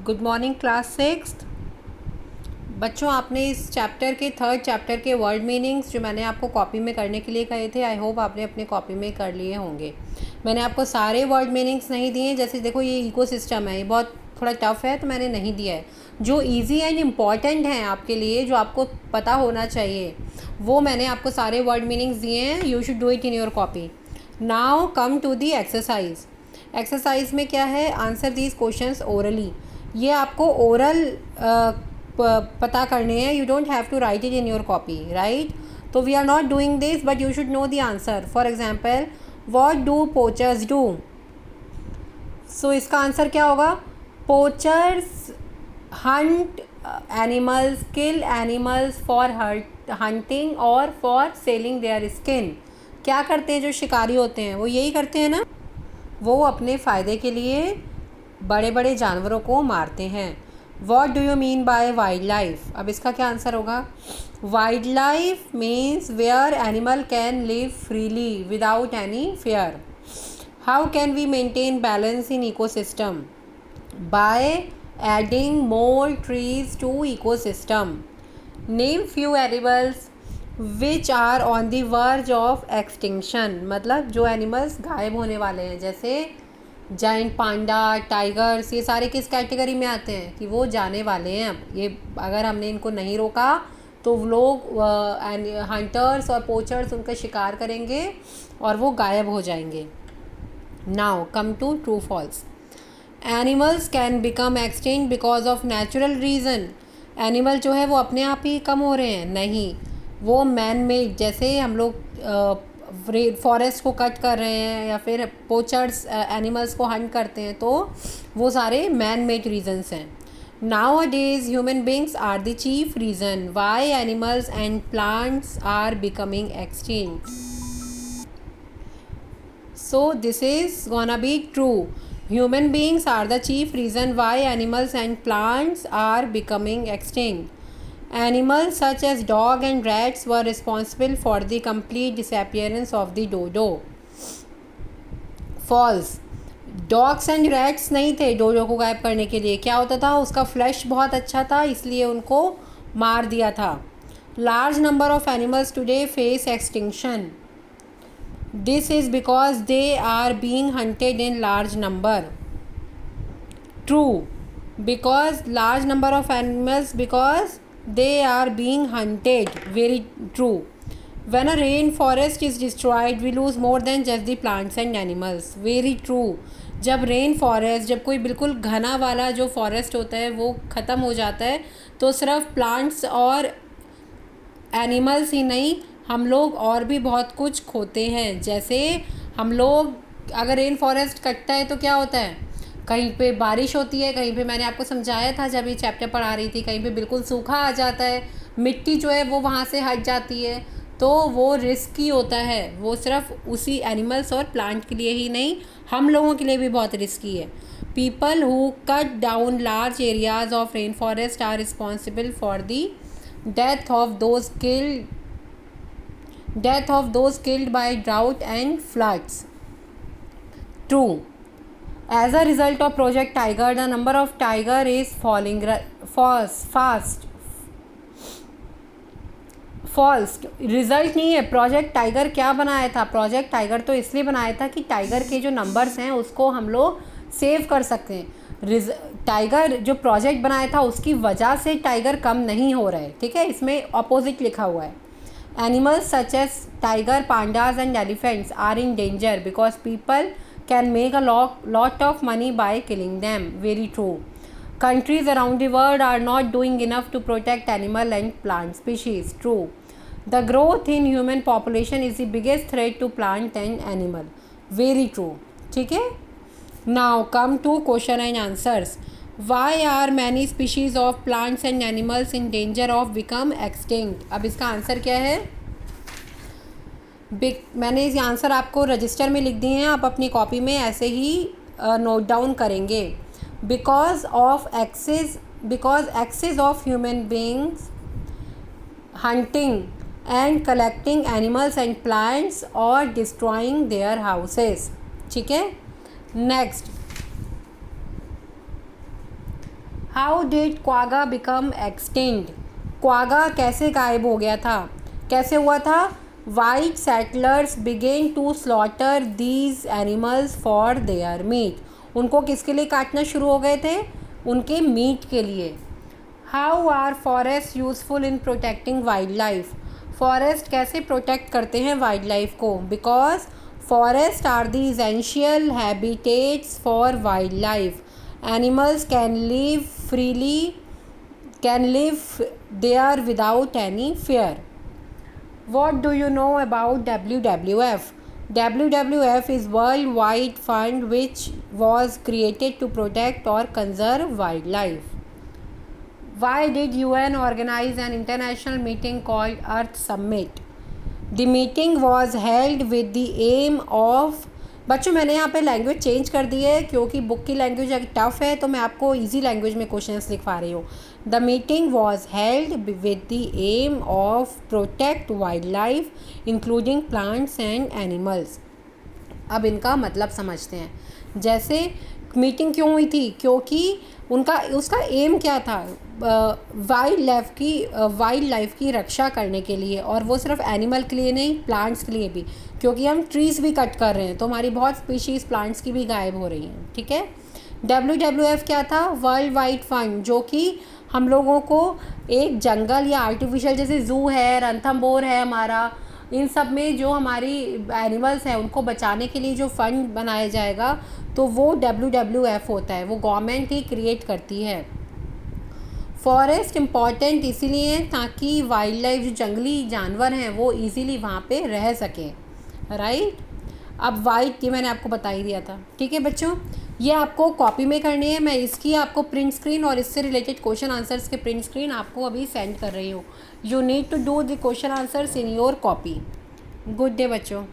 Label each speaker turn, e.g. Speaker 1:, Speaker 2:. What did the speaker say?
Speaker 1: Good morning class sixth. बच्चों, आपने इस चैप्टर के थर्ड चैप्टर के वर्ड मीनिंग्स जो मैंने आपको कॉपी में करने के लिए कहे थे, आई होप आपने अपने कॉपी में कर लिए होंगे। मैंने आपको सारे वर्ड मीनिंग्स नहीं दिए। जैसे देखो, ये इकोसिस्टम है, ये बहुत थोड़ा टफ है तो मैंने नहीं दिया है। जो इजी एंड इम्पॉर्टेंट हैं आपके लिए, जो आपको पता होना चाहिए, वो मैंने आपको सारे वर्ड मीनिंग्स दिए हैं। You should do it in your copy. Now come to the exercise. Exercise में क्या है? Answer these questions orally. ये आपको ओरल पता करने हैं। You don't have to write it in your copy, right? तो we are not doing this, but you should know the answer. For example, what do poachers do? So इसका answer क्या होगा? Poachers hunt animals, kill animals for hunting और for selling their skin. क्या करते हैं जो शिकारी होते हैं? वो यही करते हैं ना, वो अपने फ़ायदे के लिए बड़े बड़े जानवरों को मारते हैं। What do you mean by wild life? अब इसका क्या आंसर होगा? Wild life means where animal can live freely without any fear. How can we maintain balance in ecosystem? By adding more trees to ecosystem. Name few animals which are on the verge of extinction. मतलब जो animals गायब होने वाले हैं, जैसे giant panda, tigers, ये सारे किस कैटेगरी में आते हैं कि वो जाने वाले हैं। अब ये अगर हमने इनको नहीं रोका तो लोग हंटर्स और पोचर्स उनका शिकार करेंगे और वो गायब हो जाएंगे। Now come to true false. Animals can become extinct because of natural reason. Animal जो है वो अपने आप ही कम हो रहे हैं? नहीं, वो मैन मेड। जैसे हम लोग फॉरेस्ट को कट कर रहे हैं या फिर पोचर्स एनिमल्स को हंट करते हैं, तो वो सारे मैन मेड रीजंस हैं। Nowadays human beings are the chief reason why animals and plants are becoming extinct. So this is gonna be true. Human beings are the chief reason why animals and plants are becoming extinct. Animals such as dog and rats were responsible for the complete disappearance of the dodo. False. Dogs and rats नहीं थे डोडो को गायब करने के लिए। क्या होता था? उसका फ्लैश बहुत अच्छा था, इसलिए उनको मार दिया था। Large number of animals today face extinction. This is because they are being hunted in large number. True. Because large number of animals, because they are being hunted. Very true. When a rainforest is destroyed, we lose more than just the plants and animals. Very true. जब rain forest, जब कोई बिल्कुल घना वाला जो forest होता है वो ख़त्म हो जाता है, तो सिर्फ प्लांट्स और एनिमल्स ही नहीं, हम लोग और भी बहुत कुछ खोते हैं। जैसे हम लोग, अगर रेन फॉरेस्ट कटता है तो क्या होता है? कहीं पे बारिश होती है, कहीं पे मैंने आपको समझाया था जब ये चैप्टर पढ़ा रही थी, कहीं पे बिल्कुल सूखा आ जाता है, मिट्टी जो है वो वहाँ से हट जाती है, तो वो रिस्की होता है। वो सिर्फ उसी एनिमल्स और प्लांट के लिए ही नहीं, हम लोगों के लिए भी बहुत रिस्की है। People who cut down large areas of rain forest are responsible for the death of those killed by drought and floods. True. As a result of Project Tiger, the number of tiger is falling fast. False. Result नहीं है। Project tiger क्या बनाया था? Project tiger तो इसलिए बनाया था कि टाइगर के जो नंबर्स हैं उसको हम लोग सेव कर सकते हैं। टाइगर जो प्रोजेक्ट बनाया था उसकी वजह से टाइगर कम नहीं हो रहे, ठीक है? इसमें ऑपोजिट लिखा हुआ है। Animals such as tiger, pandas and elephants are in danger because people can make a lot of money by killing them. Very true. Countries around the world are not doing enough to protect animal and plant species. True. The growth in human population is the biggest threat to plant and animal. Very true. ठीक है? Now come to question and answers. Why are many species of plants and animals in danger of become extinct? अब इसका answer क्या है? मैंने इस answer आपको register में लिख दिए हैं, आप अपनी कॉपी में ऐसे ही नोट डाउन करेंगे। Because excess of human beings hunting and collecting animals and plants और डिस्ट्रॉइंग देयर हाउसेस। ठीक है? Next, how did quagga become extinct, quagga कैसे गायब हो गया था, कैसे हुआ था? White settlers began to slaughter these animals for their meat, उनको किसके लिए काटना शुरू हो गए थे? उनके मीट के लिए। How are forest useful in protecting wild life, forest कैसे प्रोटेक्ट करते हैं वाइल्ड लाइफ को? Because forest are the essential habitats for wild life, animals can live freely, can live there without any fear. What do you know about WWF? WWF is worldwide fund which was created to protect or conserve wildlife. Why did UN organize an international meeting called Earth Summit? The meeting was held with the aim of, बच्चों मैंने यहाँ पे language change कर दी है क्योंकि book की language अगर tough है तो मैं आपको इजी लैंग्वेज में क्वेश्चंस लिखवा रही हूँ। The meeting was held with the aim of protect wild life including plants and animals. अब इनका मतलब समझते हैं। जैसे मीटिंग क्यों हुई थी? क्योंकि उसका एम क्या था? वाइल्ड लाइफ की रक्षा करने के लिए, और वो सिर्फ एनिमल के लिए नहीं, प्लांट्स के लिए भी, क्योंकि हम ट्रीज़ भी कट कर रहे हैं तो हमारी बहुत स्पीशीज़ प्लांट्स की भी गायब हो रही हैं। ठीक है। WWF क्या था? वर्ल्ड वाइड फंड, जो कि हम लोगों को एक जंगल या आर्टिफिशियल जैसे ज़ू है, रणथंबोर है हमारा, इन सब में जो हमारी एनिमल्स हैं उनको बचाने के लिए जो फ़ंड बनाया जाएगा तो वो WWF होता है, वो गवर्नमेंट ही क्रिएट करती है। फॉरेस्ट इम्पॉर्टेंट इसीलिए ताकि वाइल्ड लाइफ जो जंगली जानवर हैं वो इजीली वहाँ पे रह सकें, राइट। अब वाइट ये मैंने आपको बता ही दिया था। ठीक है बच्चों, ये आपको कॉपी में करनी है। मैं इसकी आपको प्रिंट स्क्रीन और इससे रिलेटेड क्वेश्चन आंसर्स के प्रिंट स्क्रीन आपको अभी सेंड कर रही हूँ। You need to do the question answers in your copy. Good day बच्चों।